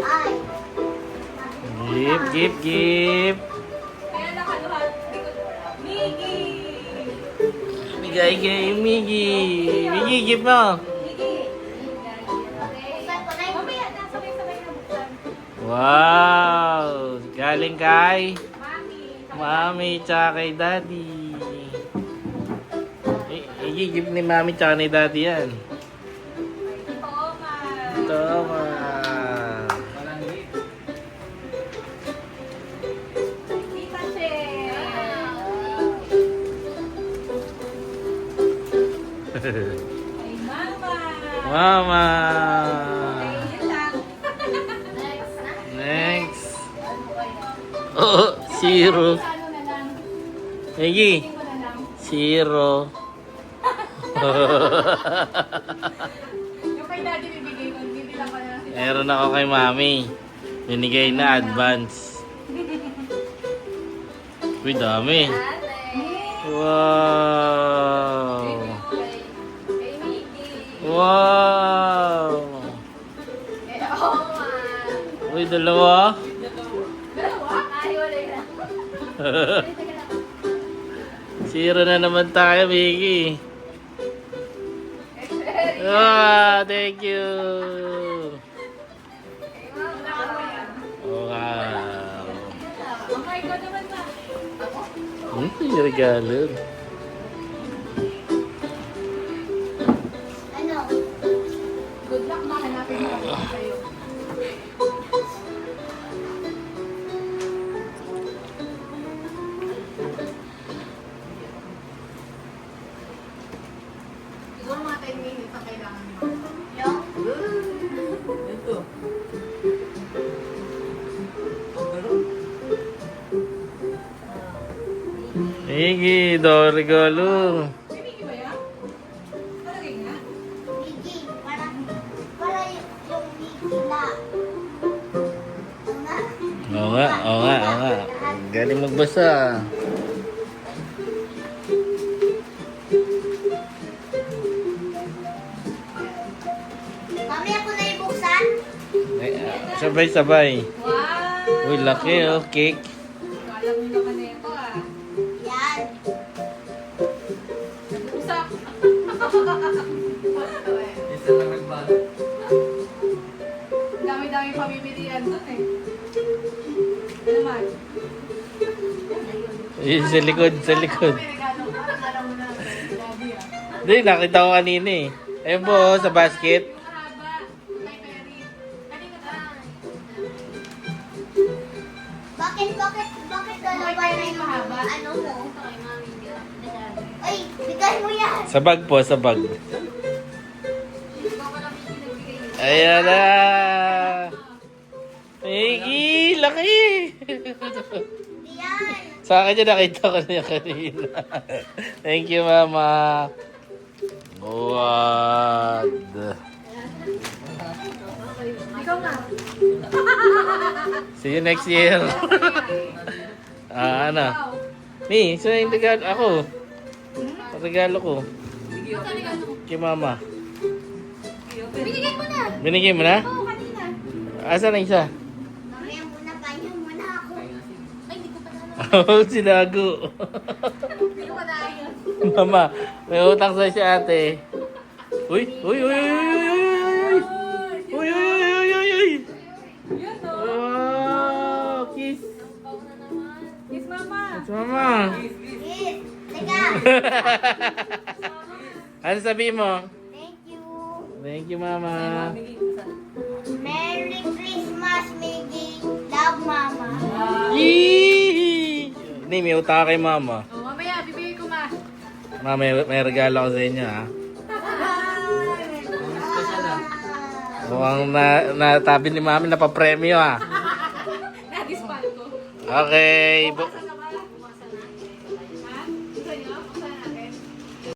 Ay. Give. Kaya nakaluhat. Miggy! Bigay kay Miggy. Miggy, give mo. Miggy! Buksan ko na yung Mamaya na, sabay-sabay na buksan. Wow! Galing kay Mami! Mami tsaka kay Daddy. I-give ni Mami tsaka ni Daddy yan. Thomas! Tama. Tita Che! Ay, Mama! Mama. Ay, yun lang. next na. Next. Oh, zero. Ano na lang. Miggy. Tingin mo na lang. Zero. Yung kay Daddy bibigay ko, bibilang ko na lang sila. Meron ako kay Mami. Binigay na advance. Uy, dami. Wow. Kay Miggy. Wow. Eh, oh, man. Uy, dalawa. Dalawa? Ay, wala yun. Zero na naman tayo, Miggy. Thank you. Wow. Oh my God naman na. Yung regalo. Ano? Good luck na, hanapin mo ako sa'yo. Siguro mga 10 minutes ang kailangan mo. Yung? Ito. Miggy, do regalo. May Miggy ba yan? Talagay nga. Miggy. Para yung Miggy na. Oo nga. Galing magbasa. Mami, ako na ibuksan? Sabay. Wow! Uy, laki oh, cake. Alam niyo naman na ito ah. Yan. Usap. Isa lang nagbago. Dami-dami pamimilian doon eh. Ano naman? Yun, sa likod. May regalo ka. Alam mo na. Daddy ah. Hindi, nakita ko kanina eh. Ayun po, oh, sa basket. Yung mahaba. Kay Perry. Kanina ba? Bakit dalawa May na yung mahaba? ano mo? Ay, bigay mo yan. Sa bag po, sa bag. Ayan na! Miggy, laki! Yan. Sa akin yun, nakita ko niya kanina. Thank you, Mama. What? Ikaw nga. See you next year. Ano? Mi, so yung regalo ako. Ang regalo ko. Kay Mama. Binigay mo na. Binigay mo na? Oo, kanina. Asan ang isa? Mamaya muna, pahinga muna ako. Ay, hindi ko pa na. Oh, sinago. Hindi ko pa naayos. Mama, may utang sa si ate. Uy! Yun o. Wow! Kiss! Kiss mama. Kiss, Mama! Yes. Teka. Ano sabihin mo? Thank you. Thank you, Mama. Merry Christmas, Miggy. Love, Mama. Yee! Hindi, may utang kay Mama. Oh, mamaya, bibigay ko ma. Mama, may regalo ako sa inyo, ha? Mukhang natabi ni Mami na pa-premyo, ha? Nadispal ko. Okay.